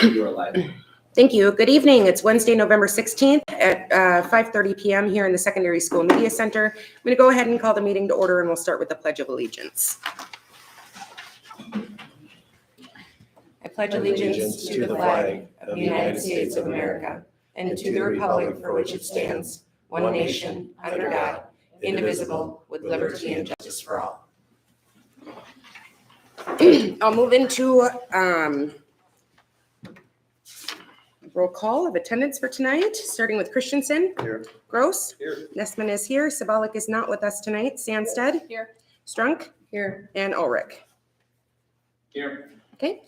You're live. Thank you. Good evening. It's Wednesday, November 16th at 5:30 p.m. here in the Secondary School Media Center. I'm going to go ahead and call the meeting to order, and we'll start with the Pledge of Allegiance. I pledge allegiance to the flag of the United States of America and to the republic for which it stands, one nation, under God, indivisible, with liberty and justice for all. I'll move into roll call of attendance for tonight, starting with Christensen. Here. Gross. Here. Nessman is here. Sabalik is not with us tonight. Sandstead. Here. Strunk. Here. And Ulrich. Here. Okay.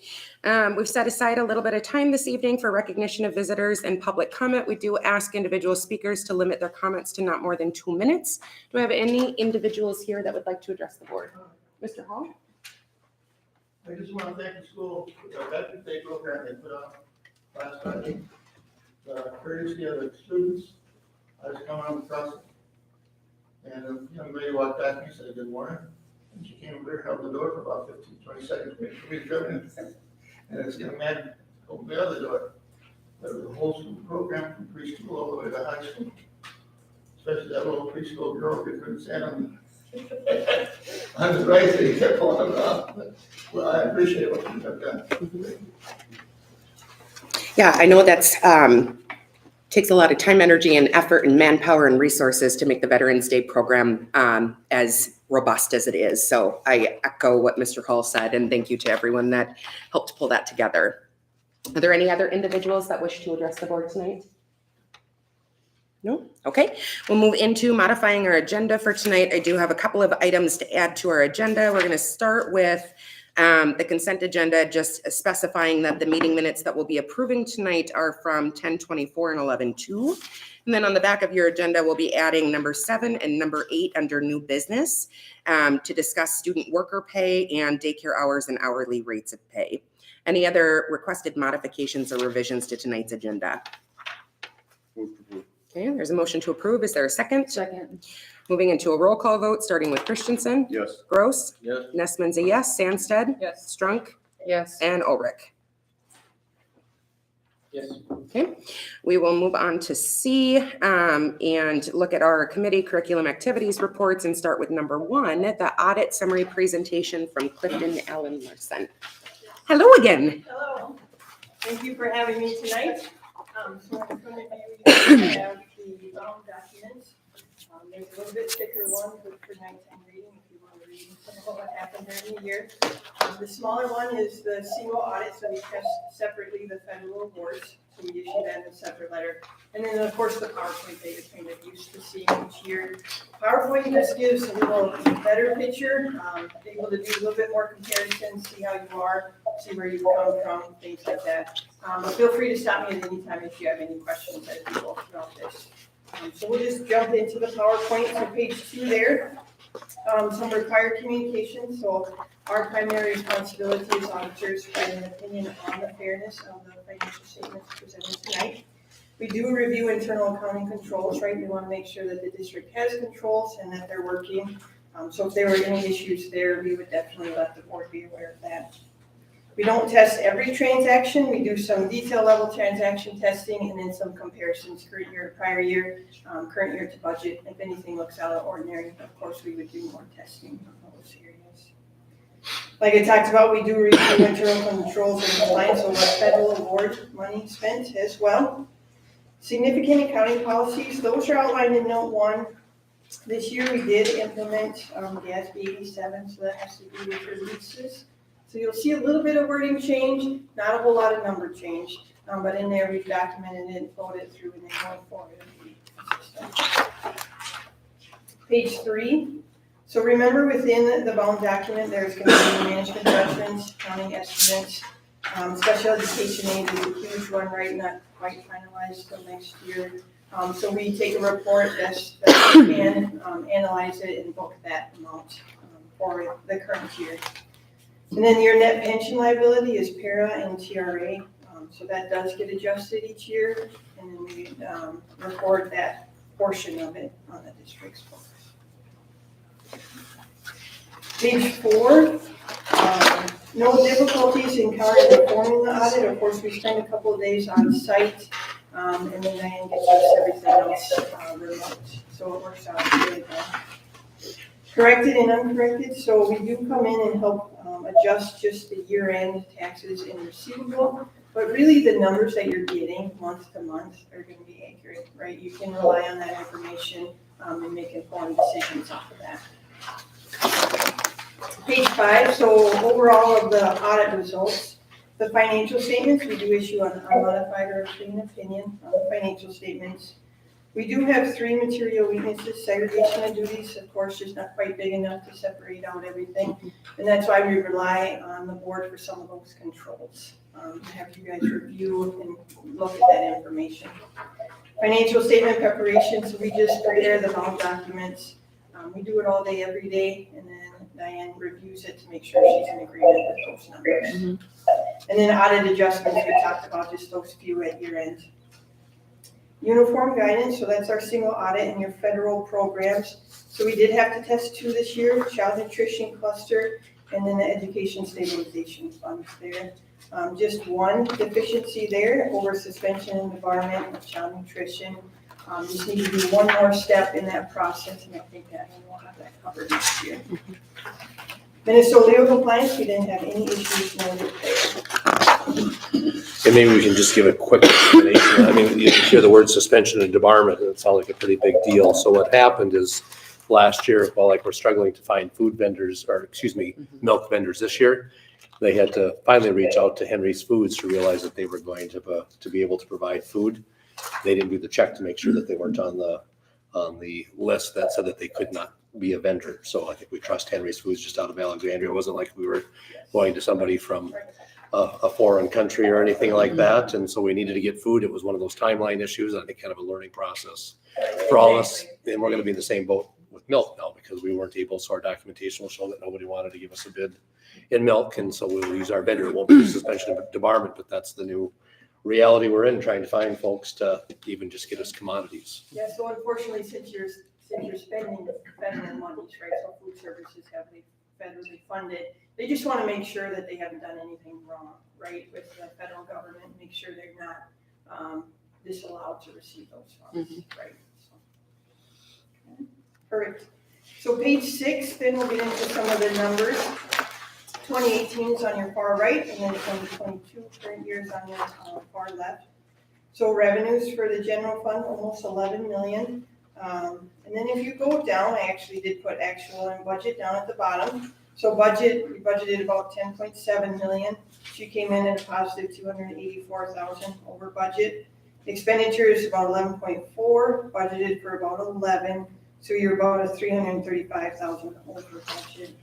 We've set aside a little bit of time this evening for recognition of visitors and public comment. We do ask individual speakers to limit their comments to not more than 2 minutes. Do I have any individuals here that would like to address the board? Mr. Hall? I just want to thank the school for the Veterans Day program they put on last Friday. The courtesy of the students, I was coming up across it, and a young lady walked back and said, "Good morning." And she came over, held the door for about 15, 20 seconds, waiting for me to come in. And this young man opened the other door. There was a whole school program from preschool all the way to high school. Especially that little preschool girl who couldn't stand on the right, so he kept pulling it off. Well, I appreciate what you have done. Yeah, I know that's takes a lot of time, energy, and effort, and manpower and resources to make the Veterans Day program as robust as it is. So I echo what Mr. Hall said, and thank you to everyone that helped pull that together. Are there any other individuals that wish to address the board tonight? No? Okay. We'll move into modifying our agenda for tonight. I do have a couple of items to add to our agenda. We're going to start with the consent agenda, just specifying that the meeting minutes that we'll be approving tonight are from 10:24 and 11:02. And then on the back of your agenda, we'll be adding number 7 and number 8 under new business to discuss student worker pay and daycare hours and hourly rates of pay. Any other requested modifications or revisions to tonight's agenda? Okay, there's a motion to approve. Is there a second? Second. Moving into a roll call vote, starting with Christensen. Yes. Gross. Yes. Nessman's a yes. Sandstead. Yes. Strunk. Yes. And Ulrich. Yes. Okay, we will move on to C and look at our committee curriculum activities reports and start with number 1, the audit summary presentation from Clifton Allen Larson. Hello again. Hello. Thank you for having me tonight. So in front of you, you have the bound documents. There's a little bit thicker one for nighttime reading if you want to read some of what happened during the year. The smaller one is the single audit, so we test separately the federal awards. So we issue that in a separate letter. And then, of course, the PowerPoint data stream that you're used to seeing each year. PowerPoint just gives a little better picture, able to do a little bit more comparison, see how you are, see where you've come from, things like that. But feel free to stop me at any time if you have any questions as we go throughout this. So we'll just jump into the PowerPoint. So page 2 there, some required communication. So our primary responsibility as auditors to provide an opinion on the fairness of the financial statements presented tonight. We do review internal accounting controls, right? We want to make sure that the district has controls and that they're working. So if there were any issues there, we would definitely let the board be aware of that. We don't test every transaction. We do some detail level transaction testing and then some comparisons current year to prior year, current year to budget. If anything looks out of ordinary, of course, we would do more testing on those areas. Like I talked about, we do review internal controls and compliance over federal award money spent as well. Significant accounting policies, those are outlined in note 1. This year we did implement GASB 87, so that has to do with releases. So you'll see a little bit of wording change, not a whole lot of number change, but in there we've documented it and followed it through and then going forward. Page 3. So remember within the bound document, there's going to be management judgments, accounting estimates, special education aid is a huge one, right? Not quite finalized till next year. So we take a report that's we can analyze it and book that amount for the current year. And then your net pension liability is para and TRA. So that does get adjusted each year. And then we record that portion of it on the district's books. Page 4 No difficulties encountered in forming the audit. Of course, we spent a couple of days on site, and then Diane gets us everything else remote. So it works out really well. Corrected and uncorrected, so we do come in and help adjust just the year-end taxes and receivable, but really the numbers that you're getting month to month are going to be accurate, right? You can rely on that information and make informed decisions off of that. Page 5, so overall of the audit results, the financial statements, we do issue an unmodified or clean opinion on the financial statements. We do have 3 material weaknesses. Segregation of duties, of course, just not quite big enough to separate out everything. And that's why we rely on the board for some of those controls. Have you guys review and look at that information. Financial statement preparation, so we just prepare the bond documents. We do it all day, every day, and then Diane reviews it to make sure she's in agreement with those numbers. And then audit adjustments, we talked about just those few at year end. Uniform guidance, so that's our single audit in your federal programs. So we did have to test 2 this year, child nutrition cluster, and then the education stabilization funds there. Just 1 deficiency there over suspension and debarment of child nutrition. Just need to do 1 more step in that process, and I think that we'll have that covered next year. Minnesota legal compliance, we didn't have any issues noted there. And maybe we can just give a quick explanation. I mean, you hear the word suspension and debarment, and it sounds like a pretty big deal. So what happened is last year, well, like we're struggling to find food vendors, or excuse me, milk vendors this year, they had to finally reach out to Henry's Foods to realize that they were going to be able to provide food. They didn't do the check to make sure that they weren't on the list that said that they could not be a vendor. So I think we trust Henry's Foods just out of Alexandria. It wasn't like we were going to somebody from a foreign country or anything like that. And so we needed to get food. It was one of those timeline issues, I think kind of a learning process for all of us. And we're going to be in the same boat with milk now because we weren't able, so our documentation will show that nobody wanted to give us a bid in milk. And so we'll use our vendor. It won't be suspension of debarment, but that's the new reality we're in, trying to find folks to even just get us commodities. Yeah, so unfortunately, since you're spending federal monies, right, so food services have been federally funded, they just want to make sure that they haven't done anything wrong, right, with the federal government, make sure they're not disallowed to receive those funds, right? So, okay. Perfect. So page 6, then we'll get into some of the numbers. 2018 is on your far right, and then 2022 current year is on your far left. So revenues for the general fund, almost 11 million. And then if you go down, I actually did put actual and budget down at the bottom. So budget, we budgeted about 10.7 million. She came in at a positive 284,000 over budget. Expenditure is about 11.4, budgeted for about 11. So you're about a 335,000 over budget.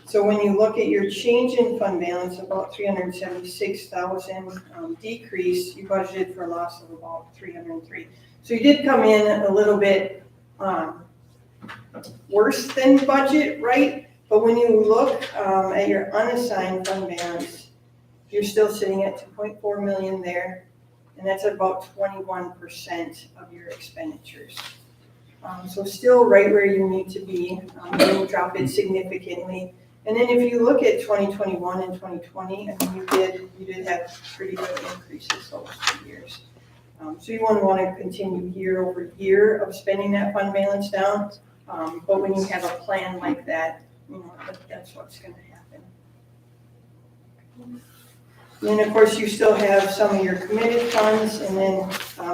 So when you look at your change in fund balance, about 376,000 decrease, you budgeted for a loss of about 303. So you did come in a little bit worse than budget, right? But when you look at your unassigned fund balance, you're still sitting at 2.4 million there, and that's about 21% of your expenditures. So still right where you need to be. You'll drop it significantly. And then if you look at 2021 and 2020, I mean, you did have pretty good increases those 2 years. So you want to continue year over year of spending that fund balance down. But when you have a plan like that, you know, that's what's going to happen. And then of course you still have some of your committed funds and then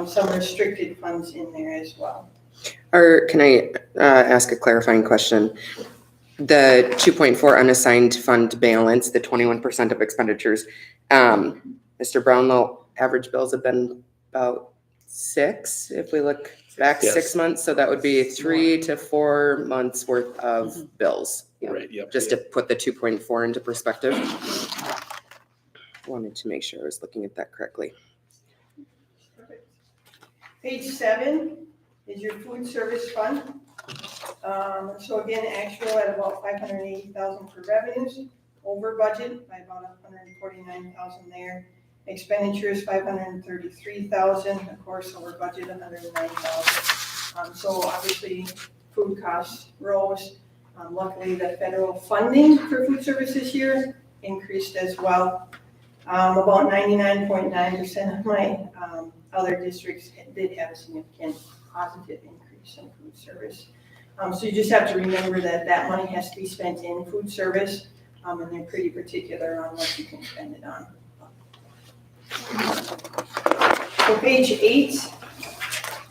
some restricted funds in there as well. Or can I ask a clarifying question? The 2.4 unassigned fund balance, the 21% of expenditures, Mr. Brownlow, average bills have been about 6, if we look back Yes. 6 months. So that would be 3 to 4 months worth of bills. Right, yep. Just to put the 2.4 into perspective. Wanted to make sure I was looking at that correctly. Perfect. Page 7 is your food service fund. So again, actual at about 580,000 for revenues, over budget by about 149,000 there. Expenditures 533,000, of course, over budget 109,000. So obviously, food costs rose. Luckily, the federal funding for food service this year increased as well. About 99.9% of my other districts did have a significant positive increase in food service. So you just have to remember that that money has to be spent in food service, and they're pretty particular on what you can spend it on. So page 8,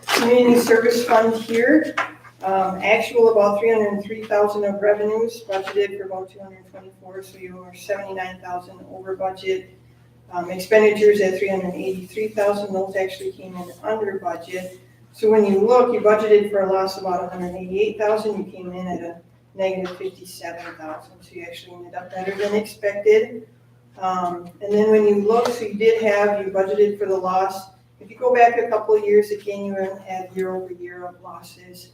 community service fund here. Actual about 303,000 of revenues, budgeted for about 224, so you are 79,000 over budget. Expenditures at 383,000, those actually came in under budget. So when you look, you budgeted for a loss of about 188,000, you came in at a negative 57,000, so you actually ended up better than expected. And then when you look, so you budgeted for the loss. If you go back a couple of years, again, you had year over year of losses.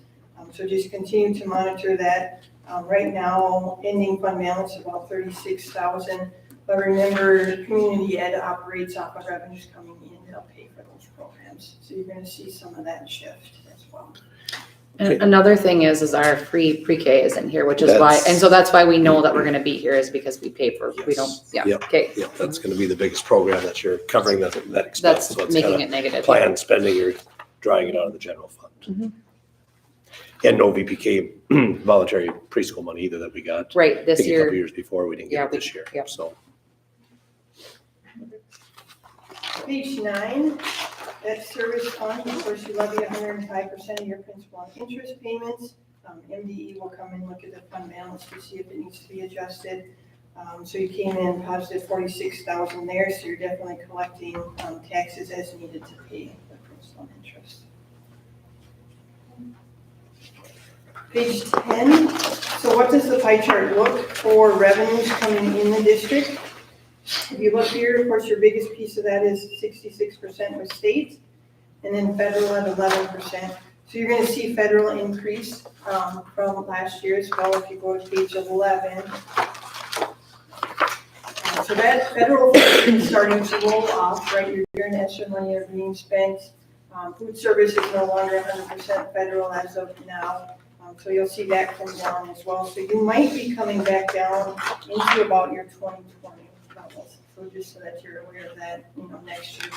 So just continue to monitor that. Right now, ending fund balance about 36,000. But remember, community ed operates off of revenues coming in to help pay for those programs. So you're going to see some of that shift as well. And another thing is our free pre-K isn't here, which is why, and so that's why we know that we're gonna be here is because we pay for, we don't, yeah, Yep. okay. Yeah, that's gonna be the biggest program that you're covering that expense. That's So it's making kinda it negative. planned spending, you're drawing it out of the general fund. Mhm. And no VPK voluntary preschool money either that we got. Right, I this think a couple year, years before, we didn't Yeah, get it this year, yeah. so. Page 9, that service fund, of course, you levy 105% of your principal and interest payments. MDE will come and look at the fund balance to see if it needs to be adjusted. So you came in positive 46,000 there, so you're definitely collecting taxes as needed to pay the principal and interest. Page 10, so what does the pie chart look for revenues coming in the district? If you look here, of course, your biggest piece of that is 66% with state, and then federal at 11%. So you're gonna see federal increase from last year as well if you go to page 11. So that federal funding is starting to roll off, right? Your national money are being spent. Food service is no longer 100% federal as of now. So you'll see that come down as well. So you might be coming back down into about your 2020 levels. So just so that you're aware of that, next year.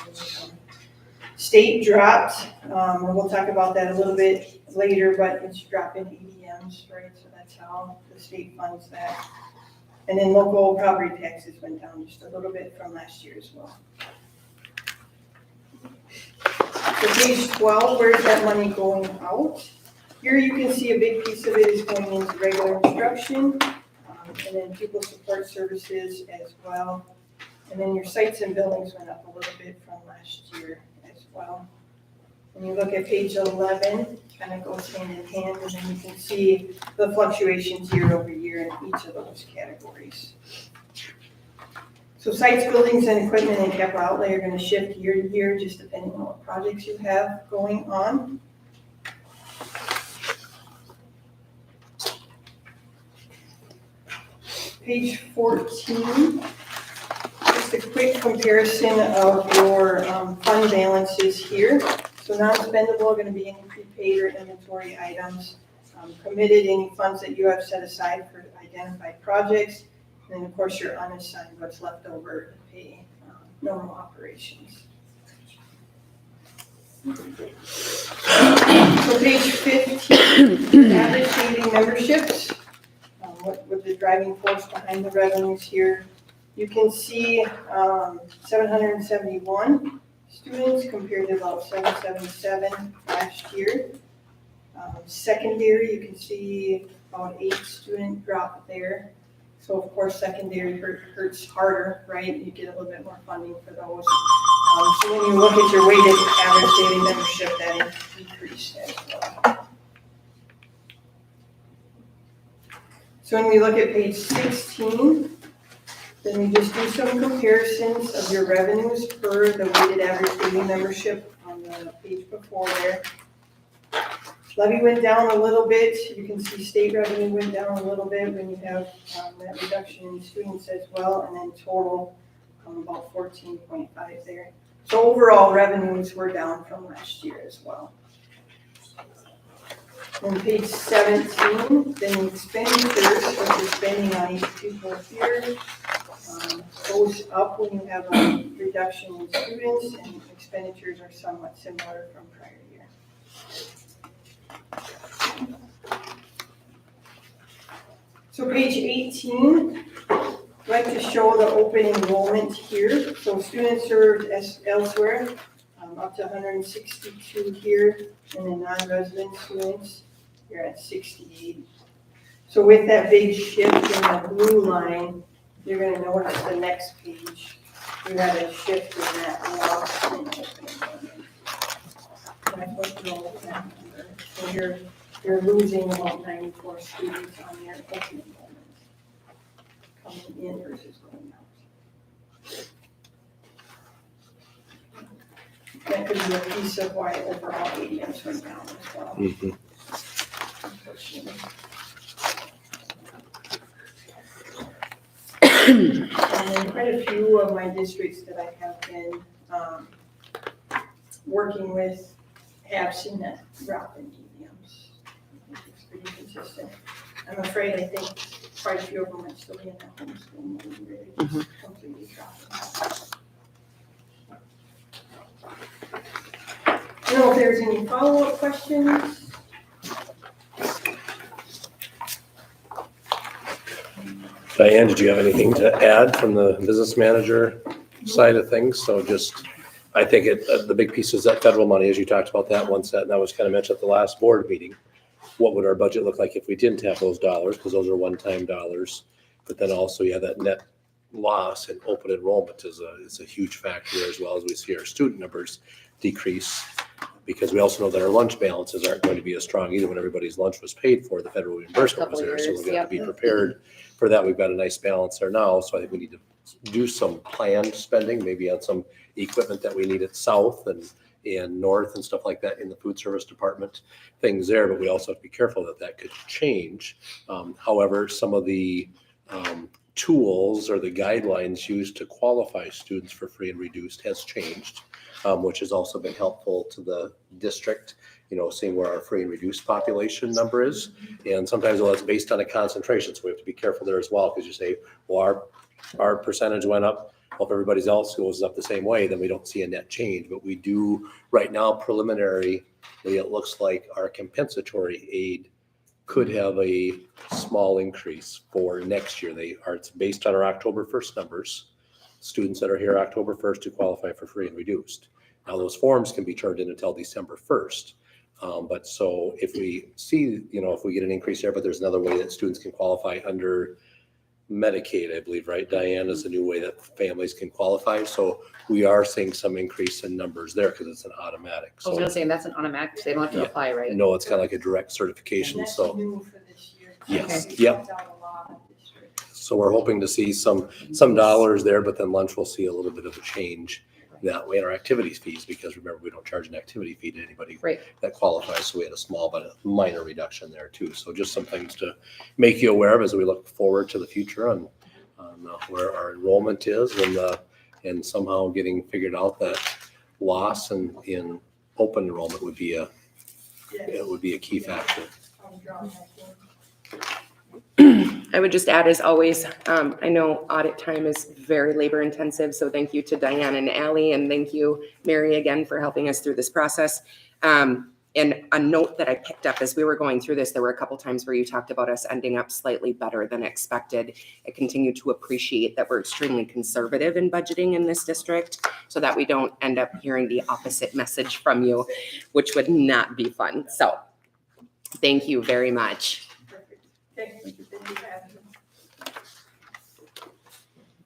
State dropped, and we'll talk about that a little bit later, but it's dropping ADMs, right? So that's how the state funds that. And then local property taxes went down just a little bit from last year as well. So page 12, where's that money going out? Here you can see a big piece of it is going into regular instruction, and then pupil support services as well. And then your sites and buildings went up a little bit from last year as well. When you look at page 11, kind of goes hand in hand, and then you can see the fluctuations year over year in each of those categories. So sites, buildings, and equipment and capital outlay are going to shift year to year, just depending on what projects you have going on. Page 14, just a quick comparison of your fund balances here. So non-spendable are going to be any prepaid or inventory items. Committed, any funds that you have set aside for identified projects. And then, of course, your unassigned, what's left over to pay normal operations. So page 15, average daily memberships. What the driving force behind the revenues here. You can see 771 students compared to about 777 last year. Secondary, you can see about 8 student drop there. So of course, secondary hurts harder, right? You get a little bit more funding for those. So when you look at your weighted average daily membership, that decreased as well. So when we look at page 16, then we just do some comparisons of your revenues per the weighted average daily membership on the page before there. Levy went down a little bit. You can see state revenue went down a little bit when you have that reduction in students as well, and then total about 14.5 there. So overall revenues were down from last year as well. On page 17, then expenditures, what you're spending on each pupil here, goes up when you have a reduction in students, and expenditures are somewhat similar from prior year. So page 18, I'd like to show the open enrollment here. So students served elsewhere, up to 162 here, and then non-resident students, you're at 68. So with that big shift in the blue line, you're gonna notice the next page, we had a shift in that loss in open enrollment. That's what you know with that number. So you're losing about 94 students on your open enrollment coming in versus going out. That could be a piece of why overall ADMs went down as well. Mhm. Unfortunately. And then quite a few of my districts that I have been working with have seen that drop in ADMs. I think it's pretty consistent. I'm afraid I think quite a few of them might still be in that homeschool mode, really just completely dropping. I don't know if there's any follow-up questions. Diane, did you have anything to add from the business manager side of things? So just, I think the big piece is that federal money, as you talked about that one set, and that was kind of mentioned at the last board meeting. What would our budget look like if we didn't have those dollars? Because those are one-time dollars. But then also, yeah, that net loss in open enrollment is a huge factor as well, as we see our student numbers decrease. Because we also know that our lunch balances aren't going to be as strong either. When everybody's lunch was paid for, the federal reimbursement was there. So we're going to be prepared for that. We've got a nice balance there now. So I think we need to do some planned spending, maybe on some equipment that we need at South and North and stuff like that in the food service department, things there. But we also have to be careful that could change. However, some of the tools or the guidelines used to qualify students for free and reduced has changed. Which has also been helpful to the district, seeing where our free and reduced population number is. And sometimes, that's based on a concentration, so we have to be careful there as well, because you say, well, our percentage went up, well, if everybody else goes up the same way, then we don't see a net change. But we do, right now, preliminarily, it looks like our compensatory aid could have a small increase for next year. It's based on our October 1st numbers. Students that are here October 1st to qualify for free and reduced. Now those forms can be turned in until December 1st. But so if we see, if we get an increase there, but there's another way that students can qualify under Medicaid, I believe, right? Diane, is the new way that families can qualify. So we are seeing some increase in numbers there because it's an automatic. I was gonna say, that's an automatic, so they don't have to Yeah. apply, right? No, it's kind of like a direct certification. And that's So new for this year. yes, Okay. yep. Helped out a lot of districts. So we're hoping to see some dollars there, but then lunch will see a little bit of a change that way in our activities fees, because remember, we don't charge an activity fee to anybody Right. that qualifies. So we had a small but a minor reduction there too. So just some things to make you aware of as we look forward to the future on where our enrollment is and somehow getting figured out that loss in open enrollment would be a key factor. I'll draw that in. I would just add, as always, I know audit time is very labor intensive, so thank you to Diane and Allie, and thank you, Mary, again, for helping us through this process. And a note that I picked up as we were going through this, there were a couple times where you talked about us ending up slightly better than expected. I continue to appreciate that we're extremely conservative in budgeting in this district so that we don't end up hearing the opposite message from you, which would not be fun. So thank you very much. Perfect. Okay, thank you.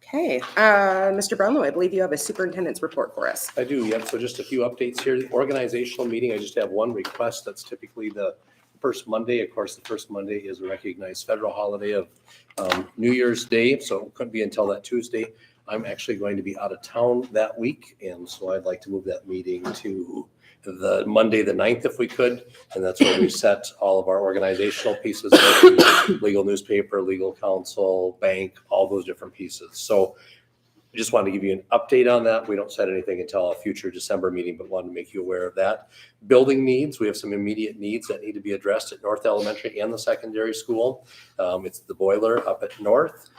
Okay, Mr. Brownlow, I believe you have a superintendent's report for us. I do, yep. So just a few updates here. The organizational meeting, I just have one request. That's typically the first Monday. Of course, the first Monday is a recognized federal holiday of New Year's Day, so it couldn't be until that Tuesday. I'm actually going to be out of town that week, and so I'd like to move that meeting to the Monday, the 9th, if we could. And that's where we set all of our organizational pieces, legal newspaper, legal counsel, bank, all those different pieces. So I just wanted to give you an update on that. We don't set anything until a future December meeting, but wanted to make you aware of that. Building needs, we have some immediate needs that need to be addressed at North Elementary and the secondary school. It's the boiler up at North,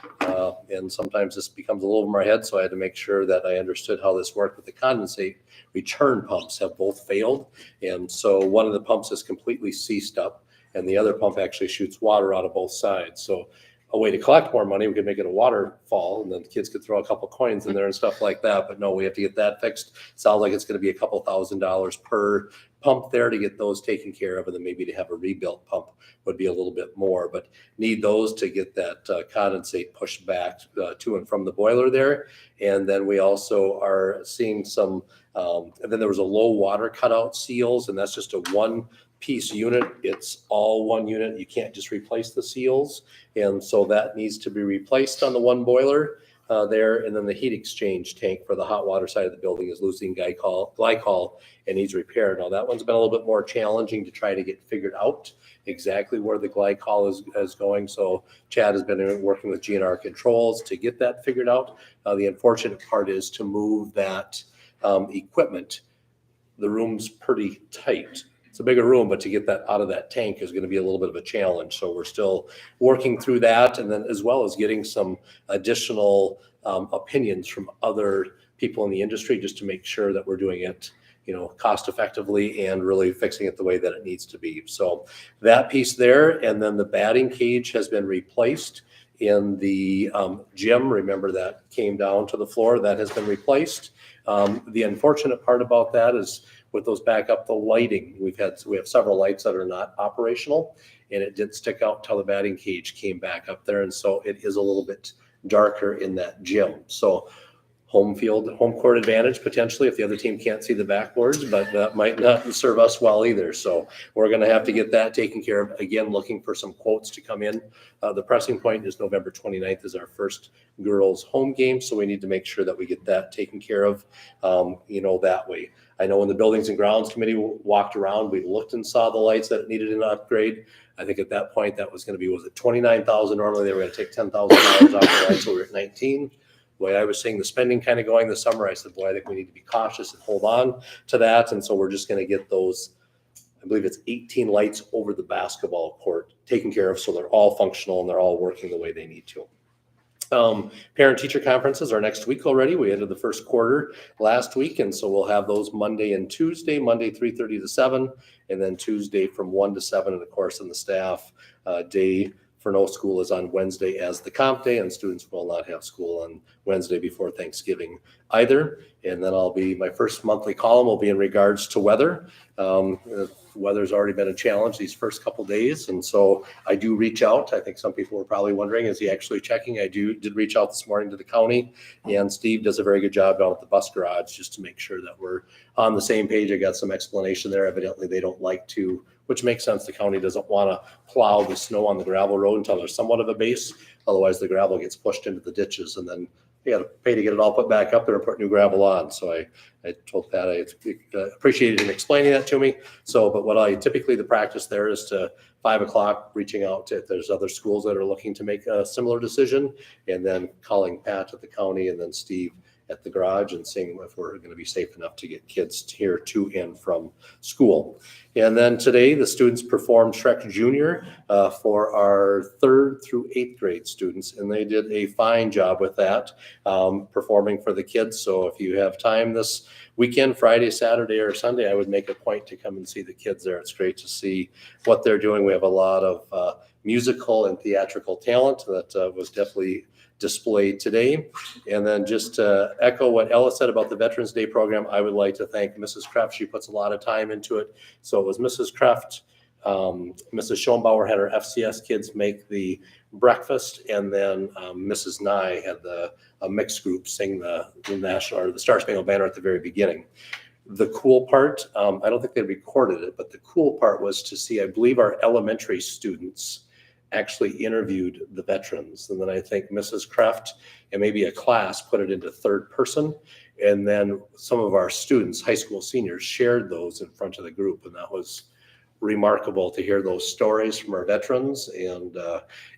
and sometimes this becomes a little over my head, so I had to make sure that I understood how this worked with the condensate. Return pumps have both failed, and so one of the pumps is completely seized up, and the other pump actually shoots water out of both sides. So a way to collect more money, we could make it a waterfall, and then the kids could throw a couple coins in there and stuff like that. But no, we have to get that fixed. Sounds like it's going to be a couple $1,000s per pump there to get those taken care of, and then maybe to have a rebuilt pump would be a little bit more. But need those to get that condensate pushed back to and from the boiler there. And then we also are seeing some. And then there was a low water cutout seals, and that's just a one-piece unit. It's all one unit. You can't just replace the seals. And so that needs to be replaced on the one boiler there. And then the heat exchange tank for the hot water side of the building is losing glycol and needs repair. Now that one's been a little bit more challenging to try to get figured out exactly where the glycol is going. So Chad has been working with GNR controls to get that figured out. The unfortunate part is to move that equipment. The room's pretty tight. It's a bigger room, but to get that out of that tank is going to be a little bit of a challenge. So we're still working through that, and then as well as getting some additional opinions from other people in the industry just to make sure that we're doing it, cost effectively and really fixing it the way that it needs to be. So that piece there, and then the batting cage has been replaced in the gym. Remember that came down to the floor. That has been replaced. The unfortunate part about that is with those back up, the lighting. We have several lights that are not operational, and it did stick out until the batting cage came back up there. And so it is a little bit darker in that gym. So home court advantage potentially if the other team can't see the backboards, but that might not serve us well either. So we're going to have to get that taken care of. Again, looking for some quotes to come in. The pressing point is November 29th is our first girls home game. So we need to make sure that we get that taken care of, that way. I know when the Buildings and Grounds Committee walked around, we looked and saw the lights that needed an upgrade. I think at that point that was going to be, was it $29,000? Normally they were going to take $10,000 off the lights, so we're at 19. The way I was seeing the spending kind of going this summer, I said, boy, I think we need to be cautious and hold on to that. And so we're just going to get those, I believe it's 18 lights over the basketball court taken care of. So they're all functional and they're all working the way they need to. Parent-teacher conferences are next week already. We ended the first quarter last week, and so we'll have those Monday and Tuesday, Monday 3:30 to 7, and then Tuesday from 1 to 7, and of course, in the staff day for no school is on Wednesday as the comp day, and students will not have school on Wednesday before Thanksgiving either. And then my first monthly column will be in regards to weather. Weather's already been a challenge these first couple days, and so I do reach out. I think some people were probably wondering, is he actually checking? I did reach out this morning to the county, and Steve does a very good job down at the bus garage just to make sure that we're on the same page. I got some explanation there. Evidently, they don't like to, which makes sense. The county doesn't want to plow the snow on the gravel road until there's somewhat of a base. Otherwise, the gravel gets pushed into the ditches, and then you got to pay to get it all put back up there and put new gravel on. So I told Pat I appreciated him explaining that to me. So, but the practice there is to 5 o'clock reaching out to if there's other schools that are looking to make a similar decision, and then calling Pat at the county and then Steve at the garage and seeing if we're going to be safe enough to get kids here to and from school. And then today, the students performed Shrek Junior for our 3rd through 8th grade students, and they did a fine job with that, performing for the kids. So if you have time this weekend, Friday, Saturday, or Sunday, I would make a point to come and see the kids there. It's great to see what they're doing. We have a lot of musical and theatrical talent that was definitely displayed today. And then just to echo what Ella said about the Veterans Day program, I would like to thank Mrs. Kreft. She puts a lot of time into it. So it was Mrs. Kreft, Mrs. Schoenbauer had her FCS kids make the breakfast, and then Mrs. Nye had a mixed group sing the national or the Star Spangled Banner at the very beginning. The cool part, I don't think they recorded it, but the cool part was to see, I believe our elementary students actually interviewed the veterans. And then I think Mrs. Kreft and maybe a class put it into third person. And then some of our students, high school seniors, shared those in front of the group. And that was remarkable to hear those stories from our veterans, and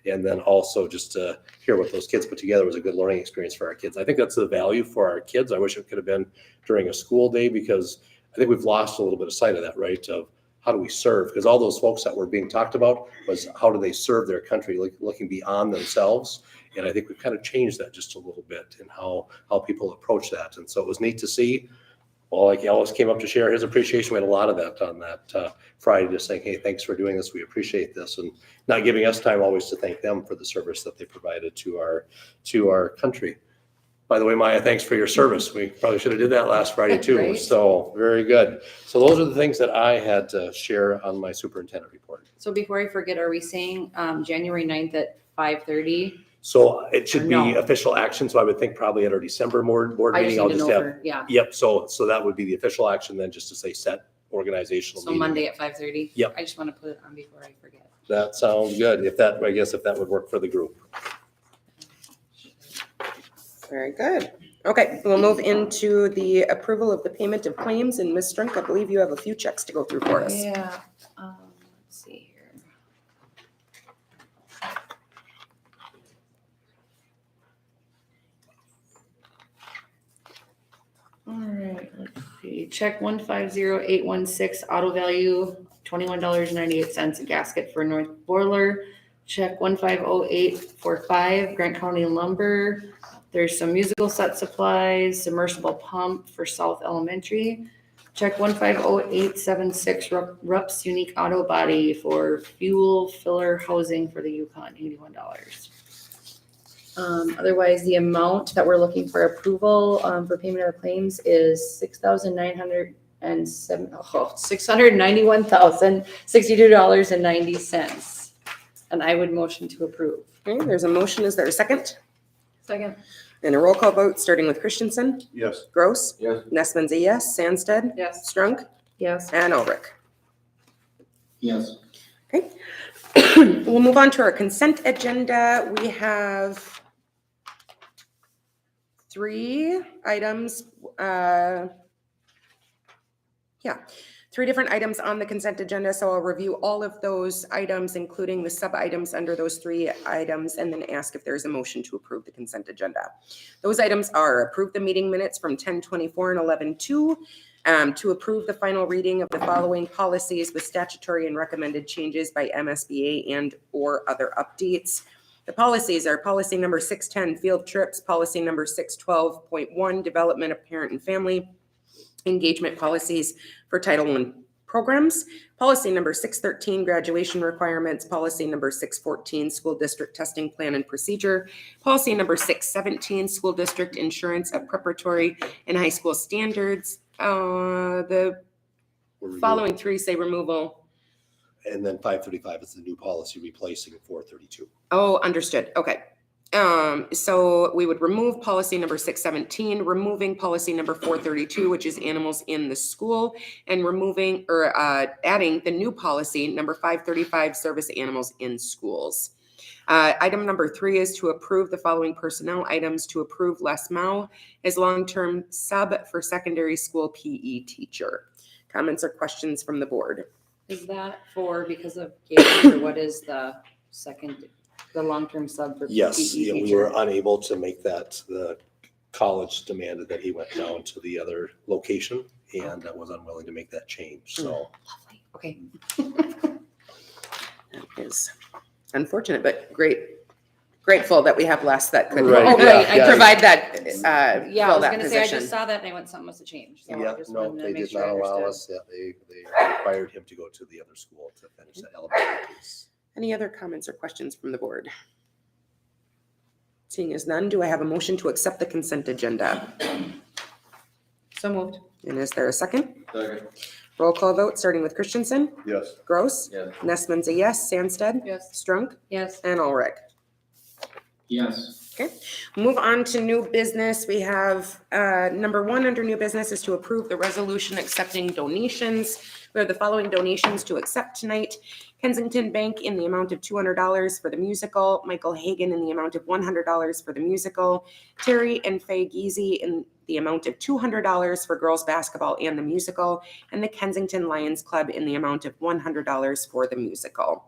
then also just to hear what those kids put together was a good learning experience for our kids. I think that's the value for our kids. I wish it could have been during a school day, because I think we've lost a little bit of sight of that, right? Of how do we serve? Because all those folks that were being talked about was how do they serve their country, looking beyond themselves. And I think we've kind of changed that just a little bit in how people approach that. And so it was neat to see. Well, like Ellis came up to share his appreciation. We had a lot of that on that Friday, just saying, hey, thanks for doing this. We appreciate this. And not giving us time always to thank them for the service that they provided to our country. By the way, Maya, thanks for your service. We probably should have did that last Friday too. Right. So very good. So those are the things that I had to share on my superintendent report. So before I forget, are we saying January 9th at 5:30? So it should Or be no? official action. So I would think probably at our December board I meeting, just I'll need to just know have, for, yeah. yep. So that would be the official action then, just to say set organizational So meeting. Monday at 5:30? Yep. I just want to put it on before I forget. That sounds good. I guess if that would work for the group. Very good. Okay, we'll move into the approval of the payment of claims. And Ms. Strunk, I believe you have a few checks to go through for us. Yeah, let's see here. All right, let's see. Check 150816, auto value $21.98, a gasket for North Boiler. Check 150845, Grant County Lumber. There's some musical set supplies, submersible pump for South Elementary. Check 150876, Rupp's Unique Auto Body for fuel filler housing for the Yukon, $81. Otherwise, the amount that we're looking for approval for payment of the claims is $691,062.90. And I would motion to approve. Okay, there's a motion. Is there a second? Second. And a roll call vote, starting with Christensen, Yes. Gross, Yes. Nessman's a yes, Sandsted, Yes. Strunk, Yes. and Ulrich. Yes. We'll move on to our consent agenda. We have 3 items. Three different items on the consent agenda. So I'll review all of those items, including the sub-items under those 3 items, and then ask if there's a motion to approve the consent agenda. Those items are approve the meeting minutes from 10:24 and 11:2, to approve the final reading of the following policies with statutory and recommended changes by MSBA and or other updates. The policies are policy number 610, field trips, policy number 612.1, development of parent and family engagement policies for Title I programs, policy number 613, graduation requirements, policy number 614, school district testing plan and procedure, policy number 617, school district insurance of preparatory and high school standards. The following 3 say removal. And then 535 is the new policy replacing 432. Oh, understood. Okay. So we would remove policy number 617, removing policy number 432, which is animals in the school, and removing or adding the new policy number 535, service animals in schools. Item number 3 is to approve the following personnel items: to approve Les Mao as long-term sub for secondary school PE teacher. Comments or questions from the board? Is that for because of Gator, or what is the long-term sub for PE Yes, teacher? we were unable to make that. The college demanded that he went down to the other location and was unwilling to make that change. So Lovely. Okay. That is unfortunate, but grateful that we have Les that could Right, yeah. provide that, Yeah, I fill was that gonna say, I position. just saw that and I went, something must have changed. So I yeah, just no, wanted to they make did sure I not allow understood. us. Yeah, they required him to go to the other school to finish that elementary piece. Any other comments or questions from the board? Seeing as none, do I have a motion to accept the consent agenda? So moved. And is there a second? Second. Roll call vote, starting with Christensen, Yes. Gross, Yes. Nessman's a yes, Sandsted, Yes. Strunk, Yes. and Ulrich. Yes. Move on to new business. We have, number 1 under new business is to approve the resolution accepting donations. We have the following donations to accept tonight: Kensington Bank in the amount of $200 for the musical, Michael Hagan in the amount of $100 for the musical, Terry and Faye Geezy in the amount of $200 for girls basketball and the musical, and the Kensington Lions Club in the amount of $100 for the musical.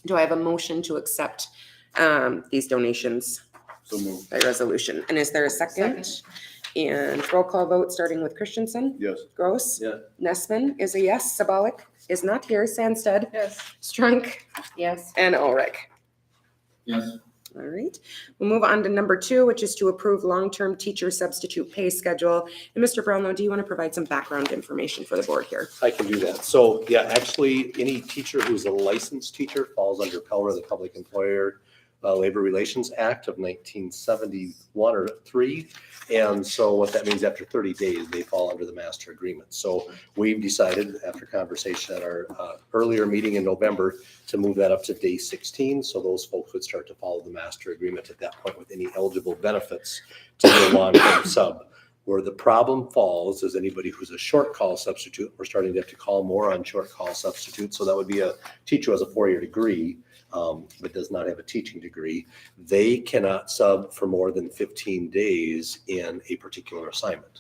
Do I have a motion to accept these donations So moved. by resolution? And is there a second? And roll call vote, starting with Christensen. Yes. Gross. Yeah. Nessman is a yes. Sabalik is not here. Sandsted. Yes. Strunk. Yes. And Ulrich. Yes. All right. We'll move on to number 2, which is to approve long-term teacher substitute pay schedule. And Mr. Brownlow, do you want to provide some background information for the board here? I can do that. So yeah, actually, any teacher who's a licensed teacher falls under PELRA, the Public Employer Labor Relations Act of 1971 or 3. And so what that means, after 30 days, they fall under the master agreement. So we've decided, after conversation at our earlier meeting in November, to move that up to day 16. So those folks would start to follow the master agreement at that point with any eligible benefits to the long-term sub. Where the problem falls is anybody who's a short call substitute. We're starting to have to call more on short call substitutes. So that would be a teacher who has a 4-year degree, but does not have a teaching degree. They cannot sub for more than 15 days in a particular assignment.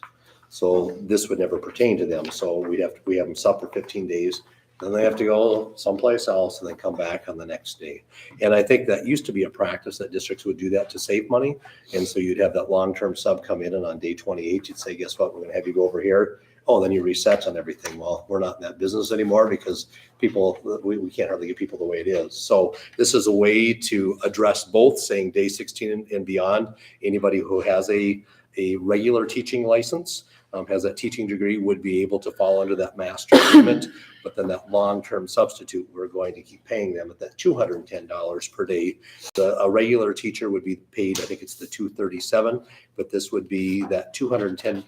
So this would never pertain to them. So we have them sub for 15 days. Then they have to go someplace else and then come back on the next day. And I think that used to be a practice that districts would do that to save money. And so you'd have that long-term sub come in, and on day 28, you'd say, guess what, we're gonna have you go over here. Oh, then you reset on everything. Well, we're not in that business anymore because people, we can't hardly get people the way it is. So this is a way to address both, saying day 16 and beyond, anybody who has a regular teaching license, has that teaching degree, would be able to fall under that master agreement. But then that long-term substitute, we're going to keep paying them at that $210 per day. A regular teacher would be paid, I think it's the $237, but this would be that $210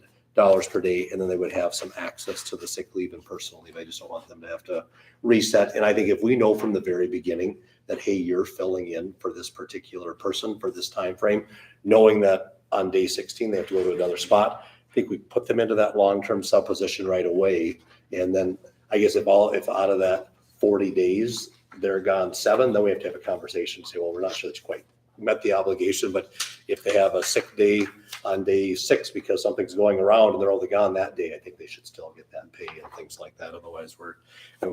per day, and then they would have some access to the sick leave and personal leave. I just don't want them to have to reset. And I think if we know from the very beginning that, hey, you're filling in for this particular person for this time frame, knowing that on day 16 they have to go to another spot, I think we put them into that long-term sub position right away. And then I guess if out of that 40 days they're gone 7, then we have to have a conversation and say, well, we're not sure that you quite met the obligation. But if they have a sick day on day 6 because something's going around and they're only gone that day, I think they should still get that pay and things like that. Otherwise, we're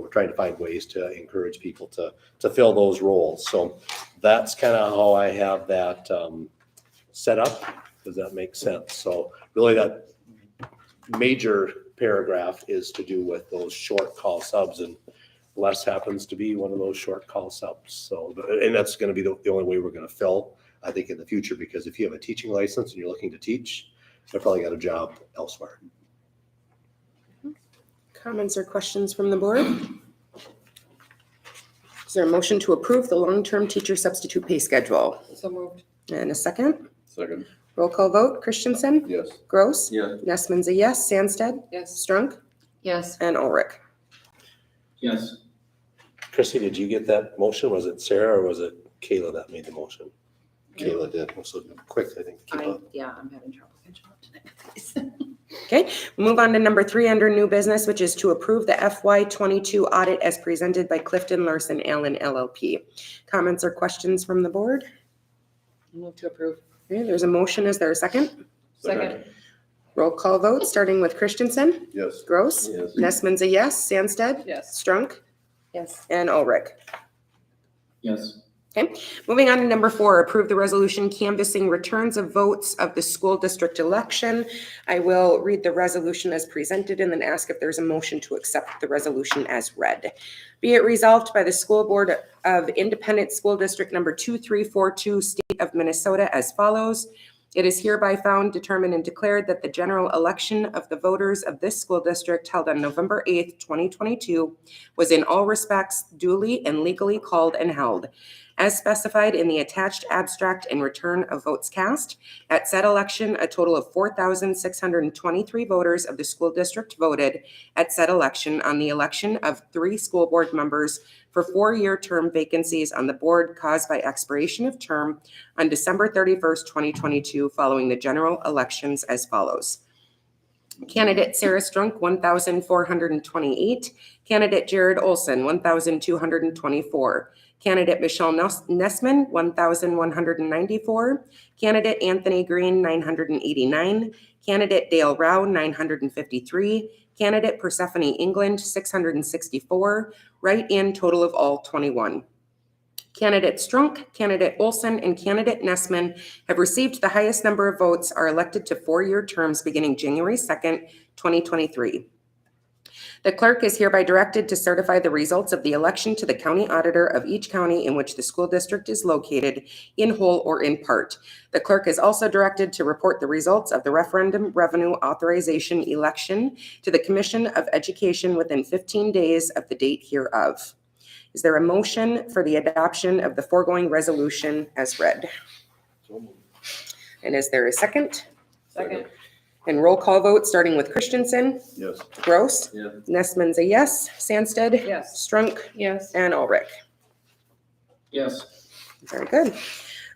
trying to find ways to encourage people to fill those roles. So that's kind of how I have that set up. Does that make sense? So really that major paragraph is to do with those short call subs, and Les happens to be one of those short call subs. So, and that's going to be the only way we're going to fill, I think, in the future, because if you have a teaching license and you're looking to teach, they've probably got a job elsewhere. Comments or questions from the board? Is there a motion to approve the long-term teacher substitute pay schedule? So moved. And a second? Second. Roll call vote, Christensen? Yes. Gross? Yeah. Nessman's a yes. Sandsted? Yes. Strunk? Yes. And Ulrich. Yes. Chrissy, did you get that motion? Was it Sarah or was it Kayla that made the motion? Kayla did. So quick, I think. Keep up. I'm having trouble catching up tonight. Okay, move on to number 3 under new business, which is to approve the FY22 audit as presented by Clifton Larson Allen LLP. Comments or questions from the board? Move to approve. Okay, there's a motion. Is there a second? Second. Roll call vote, starting with Christensen. Yes. Gross. Yes. Nessman's a yes. Sandsted. Yes. Strunk. Yes. And Ulrich. Yes. Okay, moving on to number 4, approve the resolution canvassing returns of votes of the school district election. I will read the resolution as presented and then ask if there's a motion to accept the resolution as read. Be it resolved by the School Board of Independent School District number 2342, State of Minnesota as follows. It is hereby found, determined, and declared that the general election of the voters of this school district held on November 8th, 2022 was in all respects duly and legally called and held, as specified in the attached abstract and return of votes cast. At said election, a total of 4,623 voters of the school district voted at said election on the election of 3 school board members for 4-year term vacancies on the board caused by expiration of term on December 31st, 2022, following the general elections as follows. Candidate Sarah Strunk, 1,428. Candidate Jared Olson, 1,224. Candidate Michelle Nessman, 1,194. Candidate Anthony Green, 989. Candidate Dale Rao, 953. Candidate Persephone England, 664. Write-in total of all 21. Candidate Strunk, Candidate Olson, and Candidate Nessman have received the highest number of votes, are elected to 4-year terms beginning January 2nd, 2023. The clerk is hereby directed to certify the results of the election to the county auditor of each county in which the school district is located, in whole or in part. The clerk is also directed to report the results of the referendum revenue authorization election to the Commission of Education within 15 days of the date hereof. Is there a motion for the adoption of the foregoing resolution as read? And is there a second? Second. And roll call vote, starting with Christensen, Yes. Gross, Yeah. Nessman's a yes, Sandsted, Yes. Strunk, Yes. and Ulrich. Yes. Very good.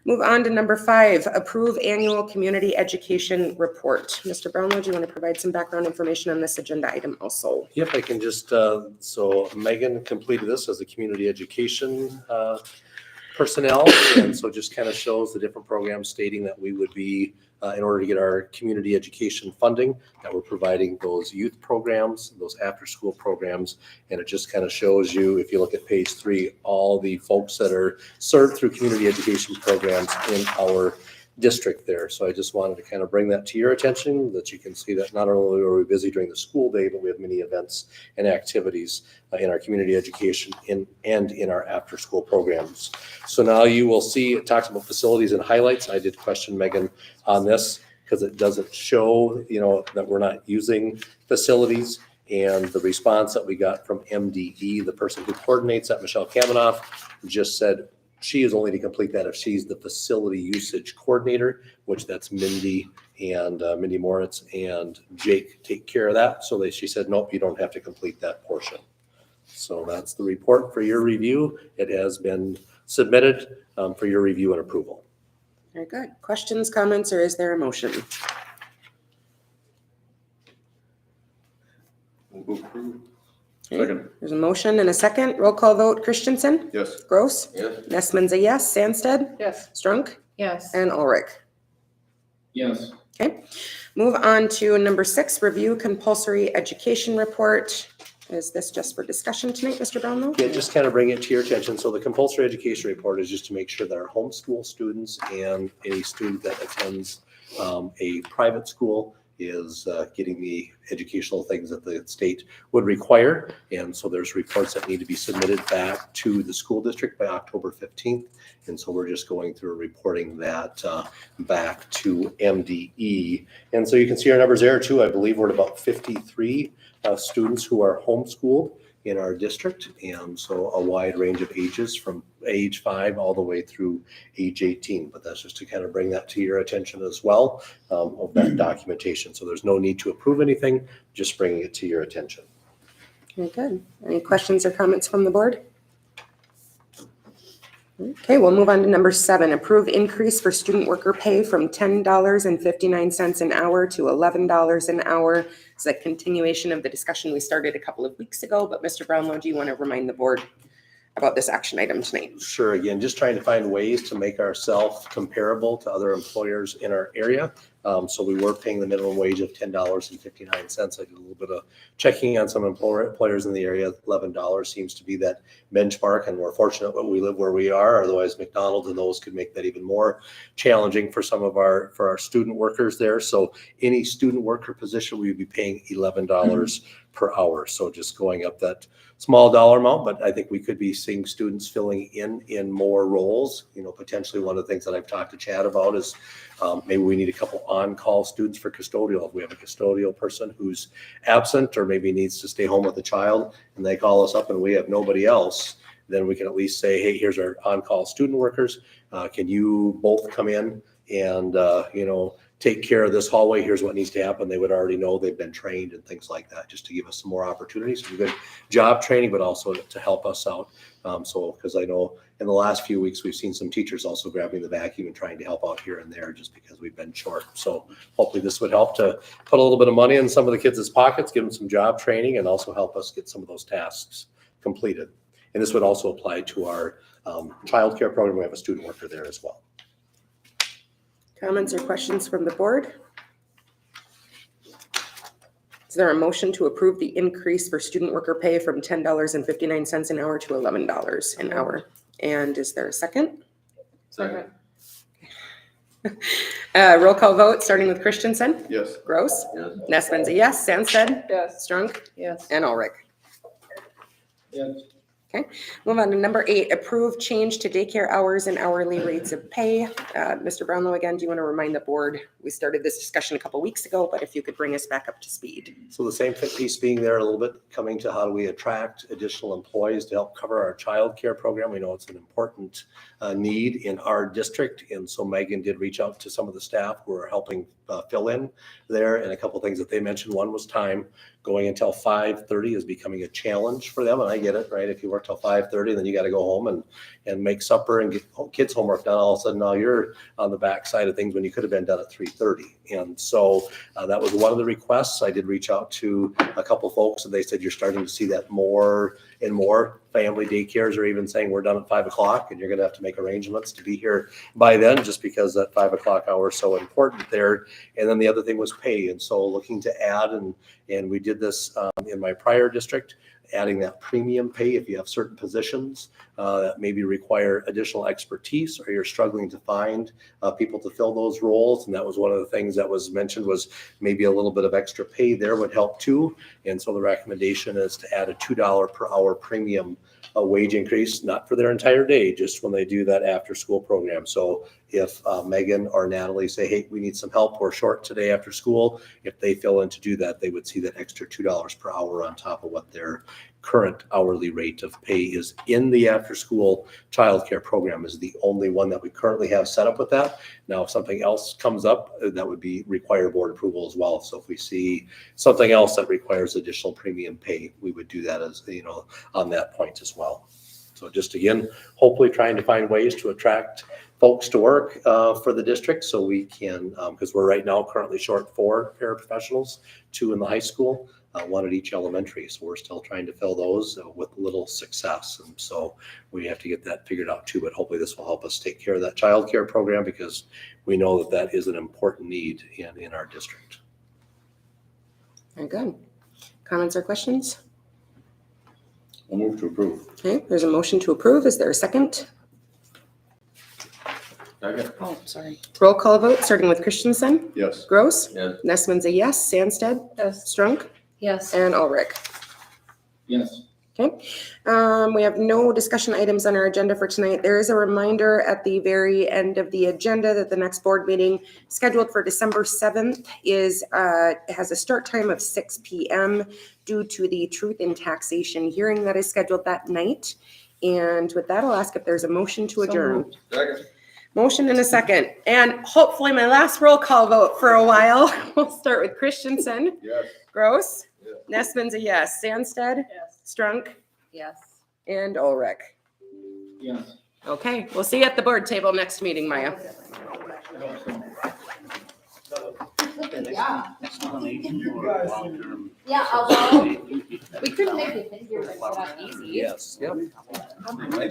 Move on to number 5, approve annual community education report. Mr. Brownlow, do you want to provide some background information on this agenda item also? Yep, I can just, so Megan completed this as a community education personnel. And so just kind of shows the different programs stating that we would be, in order to get our community education funding, that we're providing those youth programs, those after-school programs. And it just kind of shows you, if you look at page 3, all the folks that are served through community education programs in our district there. So I just wanted to kind of bring that to your attention, that you can see that not only are we busy during the school day, but we have many events and activities in our community education and in our after-school programs. So now you will see, it talks about facilities and highlights. I did question Megan on this because it doesn't show, that we're not using facilities. And the response that we got from MDE, the person who coordinates that, Michelle Kamenoff, just said, she is only to complete that if she's the facility usage coordinator, which that's Mindy and Mindy Moritz and Jake take care of that. So she said, nope, you don't have to complete that portion. So that's the report for your review. It has been submitted for your review and approval. Very good. Questions, comments, or is there a motion? Second. There's a motion and a second. Roll call vote, Christensen, Yes. Gross, Yes. Nessman's a yes, Sandsted, Yes. Strunk, Yes. and Ulrich. Yes. Okay, move on to number 6, review compulsory education report. Is this just for discussion tonight, Mr. Brownlow? Yeah, just kind of bring it to your attention. So the compulsory education report is just to make sure that our homeschool students and any student that attends a private school is getting the educational things that the state would require. And so there's reports that need to be submitted back to the school district by October 15th. And so we're just going through reporting that back to MDE. And so you can see our numbers there too. I believe we're at about 53 students who are homeschooled in our district. And so a wide range of ages from age 5 all the way through age 18. But that's just to kind of bring that to your attention as well of that documentation. So there's no need to approve anything, just bringing it to your attention. Very good. Any questions or comments from the board? Okay, we'll move on to number 7, approve increase for student worker pay from $10.59 an hour to $11 an hour. It's a continuation of the discussion we started a couple of weeks ago, but Mr. Brownlow, do you want to remind the board about this action item tonight? Sure. Again, just trying to find ways to make ourselves comparable to other employers in our area. So we were paying the minimum wage of $10.59. I did a little bit of checking on some employers in the area. $11 seems to be that benchmark, and we're fortunate that we live where we are. Otherwise, McDonald's and those could make that even more challenging for some of our student workers there. So any student worker position, we would be paying $11 per hour. So just going up that small dollar amount, but I think we could be seeing students filling in more roles. Potentially one of the things that I've talked to Chad about is maybe we need a couple on-call students for custodial. If we have a custodial person who's absent or maybe needs to stay home with a child and they call us up and we have nobody else, then we can at least say, hey, here's our on-call student workers. Can you both come in and, take care of this hallway, here's what needs to happen, they would already know, they've been trained and things like that, just to give us some more opportunities, some good job training, but also to help us out. Because I know in the last few weeks, we've seen some teachers also grabbing the vacuum and trying to help out here and there just because we've been short. So hopefully this would help to put a little bit of money in some of the kids' pockets, give them some job training, and also help us get some of those tasks completed. And this would also apply to our childcare program. We have a student worker there as well. Comments or questions from the board? Is there a motion to approve the increase for student worker pay from $10.59 an hour to $11 an hour? And is there a second? Second. Roll call vote, starting with Christensen. Yes. Gross. Yes. Nesman's a yes. Sandsted. Yes. Strunk. Yes. And Ulrich. Yes. Move on to number 8, approve change to daycare hours and hourly rates of pay. Mr. Brownlow, again, do you want to remind the board? We started this discussion a couple weeks ago, but if you could bring us back up to speed. So the same piece being there a little bit, coming to how do we attract additional employees to help cover our childcare program. We know it's an important need in our district. And so Megan did reach out to some of the staff who are helping fill in there. And a couple of things that they mentioned. One was time. Going until 5:30 is becoming a challenge for them. And I get it, right? If you work till 5:30, then you got to go home and make supper and get kids' homework done. All of a sudden now you're on the back side of things when you could have been done at 3:30. And so that was one of the requests. I did reach out to a couple folks and they said, you're starting to see that more and more. Family daycares are even saying we're done at 5 o'clock and you're going to have to make arrangements to be here by then, just because that 5 o'clock hour is so important there. And then the other thing was pay. And so looking to add, and we did this in my prior district, adding that premium pay if you have certain positions that maybe require additional expertise or you're struggling to find people to fill those roles. And that was one of the things that was mentioned, was maybe a little bit of extra pay there would help too. And so the recommendation is to add a $2 per hour premium wage increase, not for their entire day, just when they do that after school program. So if Megan or Natalie say, hey, we need some help, we're short today after school, if they fill in to do that, they would see that extra $2 per hour on top of what their current hourly rate of pay is in the after school childcare program. Is the only one that we currently have set up with that. Now, if something else comes up, that would be require board approval as well. So if we see something else that requires additional premium pay, we would do that as, on that point as well. So just again, hopefully trying to find ways to attract folks to work for the district so we can, because we're right now currently short 4 paraprofessionals, 2 in the high school, 1 at each elementary. So we're still trying to fill those with little success. And so we have to get that figured out too, but hopefully this will help us take care of that childcare program because we know that that is an important need in our district. Very good. Comments or questions? I'll move to approve. Okay, there's a motion to approve. Is there a second? Second. Oh, sorry. Roll call vote, starting with Christensen. Yes. Gross. Yes. Nesman's a yes. Sandsted. Yes. Strunk. Yes. And Ulrich. Yes. Okay. We have no discussion items on our agenda for tonight. There is a reminder at the very end of the agenda that the next board meeting scheduled for December 7th has a start time of 6 p.m. due to the truth in taxation hearing that is scheduled that night. And with that, I'll ask if there's a motion to adjourn. Second. Motion and a second. And hopefully my last roll call vote for a while. We'll start with Christensen. Yes. Gross. Yes. Nesman's a yes. Sandsted. Yes. Strunk. Yes. And Ulrich. Yes. Okay, we'll see you at the board table next meeting, Maya. Yeah. Yeah, although we couldn't make it easier, but it's not easy. Yes. Yep.